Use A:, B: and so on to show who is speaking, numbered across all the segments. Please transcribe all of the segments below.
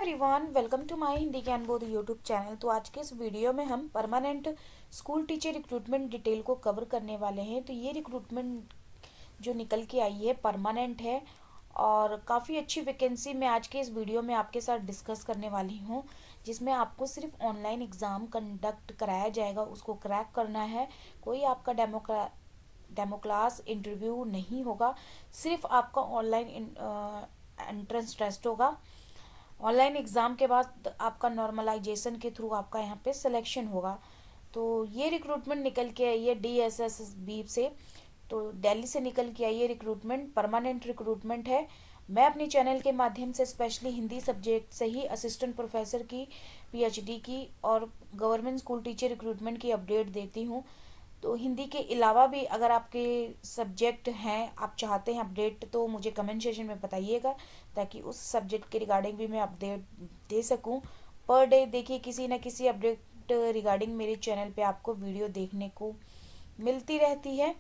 A: Everyone, welcome to my Hindi Gyan Bodh YouTube channel. तो आज के इस वीडियो में हम permanent school teacher recruitment detail को कवर करने वाले हैं। तो ये रिक्रूटमेंट जो निकल के आई है परमानेंट है और काफ़ी अच्छी वैकेंसी मैं आज के इस वीडियो में आपके साथ डिस्कस करने वाली हूँ, जिसमें आपको सिर्फ ऑनलाइन एग्ज़ाम कंडक्ट कराया जाएगा, उसको क्रैक करना है। कोई आपका डेमो क्लास इंटरव्यू नहीं होगा, सिर्फ आपका ऑनलाइन एंट्रेंस टेस्ट होगा। ऑनलाइन एग्ज़ाम के बाद आपका नॉर्मलाइजेशन के थ्रू आपका यहाँ पे सिलेक्शन होगा। तो ये रिक्रूटमेंट निकल के आई है DSSB से, तो दिल्ली से निकल के आई है रिक्रूटमेंट, परमानेंट रिक्रूटमेंट है। मैं अपने चैनल के माध्यम से स्पेशली हिंदी सब्जेक्ट से ही असिस्टेंट प्रोफेसर की, PhD की और गवर्नमेंट स्कूल टीचर रिक्रूटमेंट की अपडेट देती हूँ। तो हिंदी के अलावा भी अगर आपके सब्जेक्ट हैं, आप चाहते हैं अपडेट, तो मुझे कमेंट सेशन में बताइएगा, ताकि उस सब्जेक्ट के रिगार्डिंग भी मैं अपडेट दे सकूं। पर डे देखिए किसी न किसी अपडेट रिगार्डिंग मेरे चैनल पे आपको वीडियो देखने को मिलती रहती है।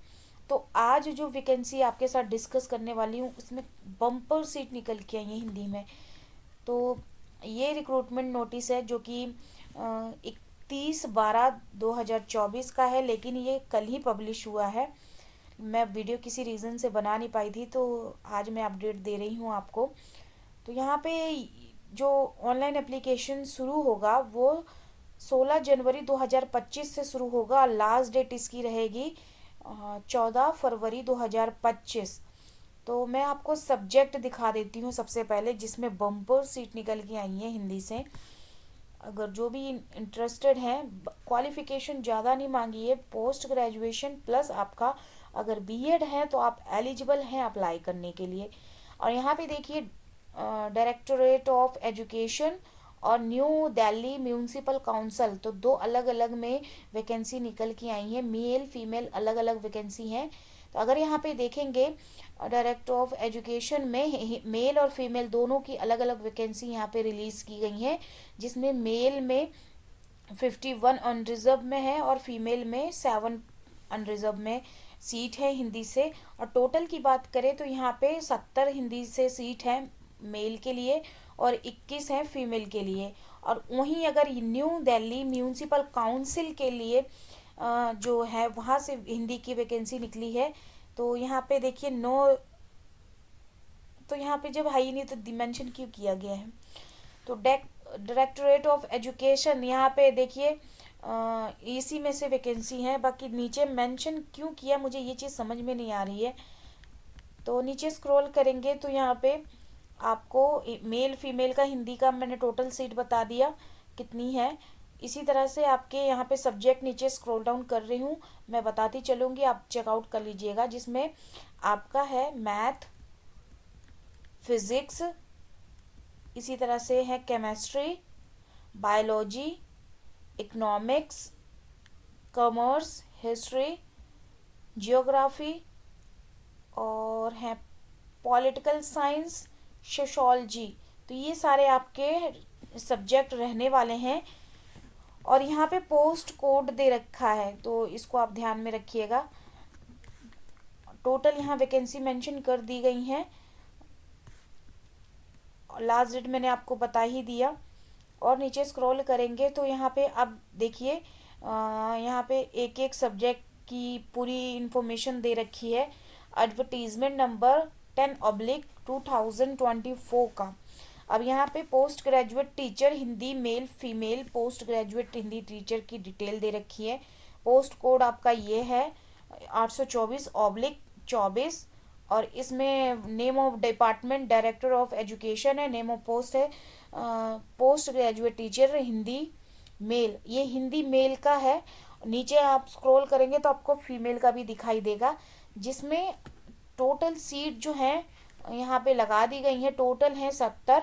A: तो आज जो वैकेंसी आपके साथ डिस्कस करने वाली हूँ, उसमें बम्पर सीट निकल के आई है हिंदी में। तो ये रिक्रूटमेंट नोटिस है जो कि 31/12/2024 का है, लेकिन ये कल ही पब्लिश हुआ है। मैं वीडियो किसी रीज़न से बना नहीं पाई थी, तो आज मैं अपडेट दे रही हूँ आपको। तो यहाँ पे जो ऑनलाइन एप्लीकेशन शुरू होगा वो 16 जनवरी 2025 से शुरू होगा। लास्ट डेट इसकी रहेगी 14 फरवरी 2025। तो मैं आपको सब्जेक्ट दिखा देती हूँ सबसे पहले, जिसमें बम्पर सीट निकल के आई है हिंदी से। अगर जो भी इंटरेस्टेड हैं, क्वालिफिकेशन ज़्यादा नहीं मांगी है, पोस्ट ग्रेजुएशन प्लस आपका अगर बीएड है तो आप एलिजिबल हैं अप्लाई करने के लिए। और यहाँ पे देखिए डायरेक्टोरेट ऑफ एजुकेशन और न्यू दिल्ली म्यूनिसिपल काउंसिल, तो दो अलग अलग में वैकेंसी निकल के आई है। मेल फीमेल अलग अलग वैकेंसी हैं। तो अगर यहाँ पे देखेंगे डायरेक्टर ऑफ एजुकेशन में मेल और फीमेल दोनों की अलग अलग वैकेंसी यहाँ पे रिलीज़ की गई हैं, जिसमें मेल में 51 अनरिजर्व में है और फीमेल में 7 अनरिजर्व में सीट है हिंदी से। और टोटल की बात करें तो यहाँ पे 70 हिंदी से सीट है मेल के लिए और 21 है फीमेल के लिए। और वहीं अगर न्यू दिल्ली म्यूनिसिपल काउंसिल के लिए जो है वहाँ से हिंदी की वैकेंसी निकली है। तो यहाँ पे देखिए तो यहाँ पे जब हाई नहीं तो मेंशन क्यों किया गया है। तो डायरेक्टोरेट ऑफ एजुकेशन, यहाँ पे देखिए इसी में से वैकेंसी है, बाकी नीचे मेंशन क्यों किया मुझे ये चीज़ समझ में नहीं आ रही है। तो नीचे स्क्रॉल करेंगे तो यहाँ पे आपको मेल फीमेल का हिंदी का मैंने टोटल सीट बता दिया कितनी है। इसी तरह से आपके यहाँ पे सब्जेक्ट नीचे स्क्रॉल डाउन कर रही हूँ, मैं बताती चलूँगी, आप चेकआउट कर लीजिएगा। जिसमें आपका है मैथ, फिज़िक्स, इसी तरह से है chemistry, biology, economics, commerce, history, geography और है पॉलिटिकल साइंस, सोशोलॉजी। तो ये सारे आपके सब्जेक्ट रहने वाले हैं। और यहाँ पे पोस्ट कोड दे रखा है, तो इसको आप ध्यान में रखिएगा। टोटल यहाँ वैकेंसी मेंशन कर दी गई हैं। लास्ट डेट मैंने आपको बता ही दिया। और नीचे स्क्रॉल करेंगे तो यहाँ पे अब देखिए यहाँ पे एक एक सब्जेक्ट की पूरी इंफॉर्मेशन दे रखी है। एडवर्टीजमेंट नंबर 10/2024 का। अब यहाँ पे post graduate teacher Hindi male female post graduate Hindi teacher की डिटेल दे रखी है। पोस्ट कोड आपका ये है 824/24। और इसमें name of department director of education है, नेम ऑफ पोस्ट है post graduate teacher Hindi male, ये हिंदी मेल का है। नीचे आप स्क्रॉल करेंगे तो आपको फीमेल का भी दिखाई देगा, जिसमें टोटल सीट जो है यहाँ पे लगा दी गई है। टोटल है 70,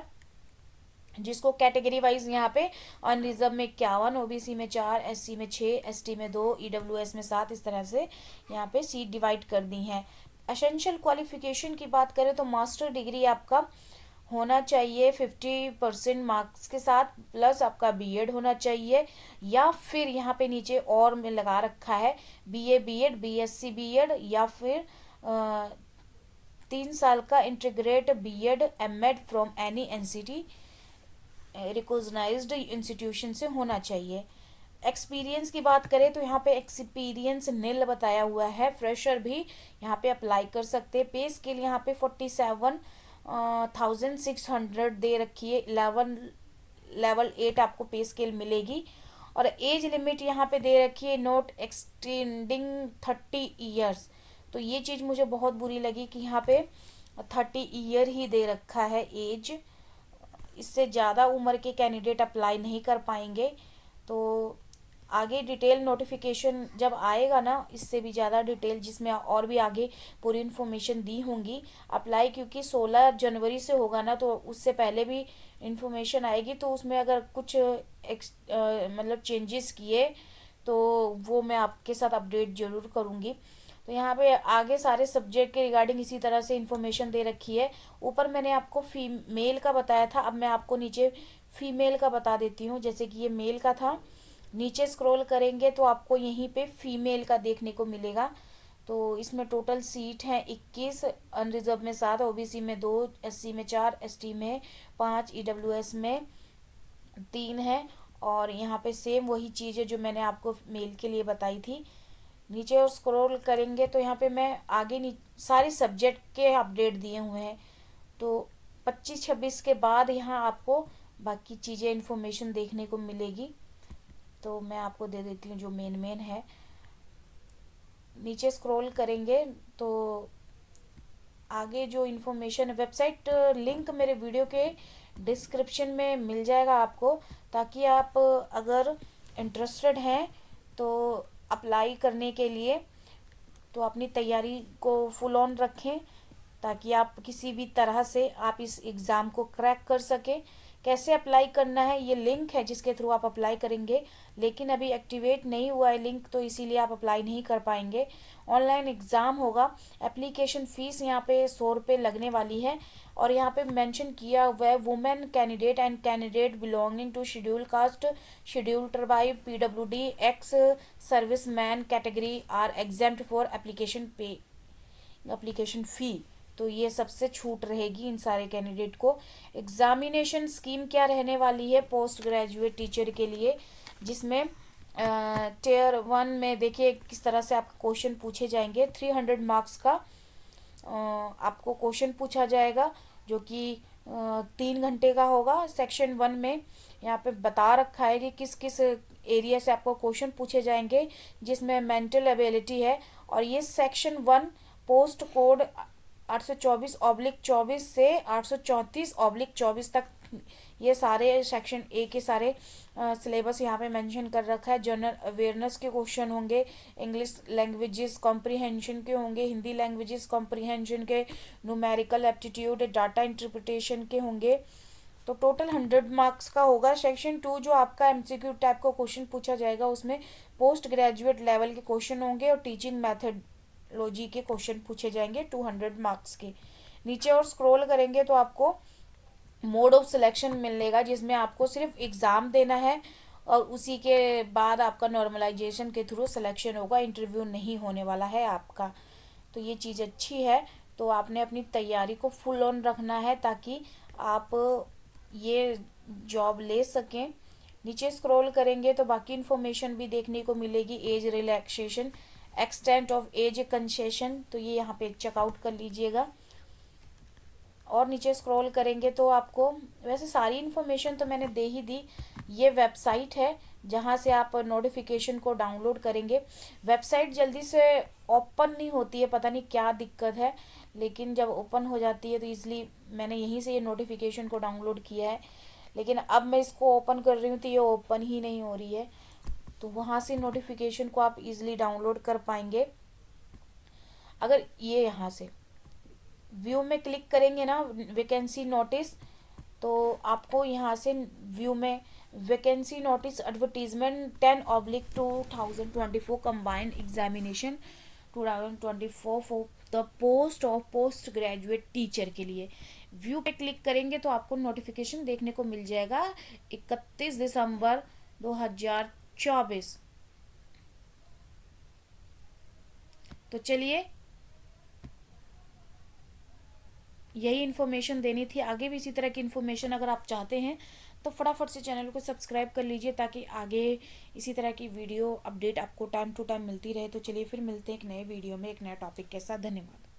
A: जिसको कैटेगरी वाइज यहाँ पे अनरिजर्व में 51, ओबीसी में 4, एससी में 6, एसटी में 2, ईडब्ल्यूएस में 7, इस तरह से यहाँ पे सीट डिवाइड कर दी हैं। एसेंशियल क्वालिफिकेशन की बात करें तो मास्टर डिग्री आपका होना चाहिए 50% मार्क्स के साथ, प्लस आपका बीएड होना चाहिए, या फिर यहाँ पे नीचे और में लगा रखा है बीए बीएड, बीएससी बीएड, या फिर 3 साल का integrate BEd MEd from any NCT recognised institution से होना चाहिए। एक्सपीरियंस की बात करें तो यहाँ पे एक्सपीरियंस नील बताया हुआ है, फ्रेशर भी यहाँ पे अप्लाई कर सकते हैं। पे स्केल यहाँ पे 47,600 दे रखी है। लेवल 8 आपको पे स्केल मिलेगी। और एज लिमिट यहाँ पे दे रखी है नॉट एक्सटेंडिंग 30 ईयर्स। तो ये चीज़ मुझे बहुत बुरी लगी कि यहाँ पे 30 ईयर ही दे रखा है एज। इससे ज़्यादा उम्र के कैंडिडेट अप्लाई नहीं कर पाएंगे। तो आगे डिटेल नोटिफिकेशन जब आएगा ना, इससे भी ज़्यादा डिटेल जिसमें और भी आगे पूरी इन्फॉर्मेशन दी होंगी। अप्लाई क्योंकि 16 जनवरी से होगा ना, तो उससे पहले भी इन्फॉर्मेशन आएगी। तो उसमें अगर कुछ मतलब चेंजेस किए तो वो मैं आपके साथ अपडेट ज़रूर करूँगी। तो यहाँ पे आगे सारे सब्जेक्ट के रिगार्डिंग इसी तरह से इन्फॉर्मेशन दे रखी है। ऊपर मैंने आपको फीमेल का बताया था, अब मैं आपको नीचे फीमेल का बता देती हूँ। जैसे कि ये मेल का था, नीचे स्क्रॉल करेंगे तो आपको यहीं पे फीमेल का देखने को मिलेगा। तो इसमें टोटल सीट हैं 21, अनरिजर्व में 7, ओबीसी में 2, एससी में 4, एसटी में 5, ईडब्ल्यूएस में 3 है। और यहाँ पे सेम वही चीज़ है जो मैंने आपको मेल के लिए बताई थी। नीचे और स्क्रॉल करेंगे तो यहाँ पे मैं आगे सारे सब्जेक्ट के अपडेट दिए हुए हैं। तो 25-26 के बाद यहाँ आपको बाकी चीज़ें इन्फॉर्मेशन देखने को मिलेगी। तो मैं आपको दे देती हूँ जो मेन है। नीचे स्क्रॉल करेंगे तो आगे जो इन्फॉर्मेशन वेबसाइट लिंक मेरे वीडियो के डिस्क्रिप्शन में मिल जाएगा आपको, ताकि आप अगर इंटरेस्टेड हैं तो अप्लाई करने के लिए तो अपनी तैयारी को फुल ऑन रखें, ताकि आप किसी भी तरह से आप इस एग्ज़ाम को क्रैक कर सकें। कैसे अप्लाई करना है, ये लिंक है जिसके थ्रू आप अप्लाई करेंगे, लेकिन अभी एक्टिवेट नहीं हुआ है लिंक, तो इसीलिए आप अप्लाई नहीं कर पाएंगे। ऑनलाइन एग्ज़ाम होगा। एप्लीकेशन फ़ीस यहाँ पे 100 रुपये लगने वाली है। और यहाँ पे मेंशन किया हुआ है women candidate and candidate belonging to schedule caste, schedule tribe, PWD, ex serviceman category are exempt for application fee. तो ये सबसे छूट रहेगी इन सारे कैंडिडेट को। एग्जामिनेशन स्कीम क्या रहने वाली है पोस्ट ग्रेजुएट टीचर के लिए, जिसमें टियर 1 में देखिए किस तरह से आपको क्वेश्चन पूछे जाएंगे। 300 मार्क्स का आपको क्वेश्चन पूछा जाएगा, जो कि 3 घंटे का होगा। सेक्शन 1 में यहाँ पे बता रखा है कि किस किस एरिया से आपको क्वेश्चन पूछे जाएंगे, जिसमें मेंटल एबिलिटी है। और ये सेक्शन 1 पोस्ट कोड 824/24 से 834/24 तक, ये सारे सेक्शन ए के सारे सिलेबस यहाँ पे मेंशन कर रखा है। जनरल अवेयरनेस के क्वेश्चन होंगे, इंग्लिश लैंग्वेजेस कॉम्प्रिहेंशन के होंगे, हिंदी लैंग्वेजेस कॉम्प्रिहेंशन के, न्यूमेरिकल एप्टीट्यूड, डाटा इंटरप्रिटेशन के होंगे। तो टोटल 100 मार्क्स का होगा। सेक्शन 2 जो आपका एमसीक्यू टाइप का क्वेश्चन पूछा जाएगा, उसमें पोस्ट ग्रेजुएट लेवल के क्वेश्चन होंगे और टीचिंग मेथडोलॉजी के क्वेश्चन पूछे जाएंगे 200 मार्क्स के। नीचे और स्क्रॉल करेंगे तो आपको मोड ऑफ सिलेक्शन मिलेगा, जिसमें आपको सिर्फ एग्ज़ाम देना है और उसी के बाद आपका नॉर्मलाइजेशन के थ्रू सिलेक्शन होगा। इंटरव्यू नहीं होने वाला है आपका। तो ये चीज़ अच्छी है। तो आपने अपनी तैयारी को फुल ऑन रखना है, ताकि आप ये जॉब ले सकें। नीचे स्क्रॉल करेंगे तो बाकी इन्फॉर्मेशन भी देखने को मिलेगी। Age relaxation, extent of age concession, तो ये यहाँ पे चेकआउट कर लीजिएगा। और नीचे स्क्रॉल करेंगे तो आपको वैसे सारी इन्फॉर्मेशन तो मैंने दे ही दी। ये वेबसाइट है जहाँ से आप नोटिफिकेशन को डाउनलोड करेंगे। वेबसाइट जल्दी से ओपन नहीं होती है, पता नहीं क्या दिक्कत है, लेकिन जब ओपन हो जाती है तो इसलिए मैंने यहीं से ये नोटिफिकेशन को डाउनलोड किया है। लेकिन अब मैं इसको ओपन कर रही हूँ तो ये ओपन ही नहीं हो रही है। तो वहाँ से नोटिफिकेशन को आप इजीली डाउनलोड कर पाएंगे। अगर ये यहाँ से व्यू में क्लिक करेंगे ना, वैकेंसी नोटिस, तो आपको यहाँ से व्यू में vacancy notice advertisement 10/2024 combined examination 2024 for the post of post graduate teacher के लिए व्यू पे क्लिक करेंगे तो आपको नोटिफिकेशन देखने को मिल जाएगा 31 दिसंबर 2024। तो चलिए, यही इन्फॉर्मेशन देनी थी। आगे भी इसी तरह की इन्फॉर्मेशन अगर आप चाहते हैं तो फटाफट से चैनल को सब्सक्राइब कर लीजिए ताकि आगे इसी तरह की वीडियो अपडेट आपको टाइम टू टाइम मिलती रहे। तो चलिए फिर मिलते हैं एक नए वीडियो में एक नए टॉपिक के साथ। धन्यवाद।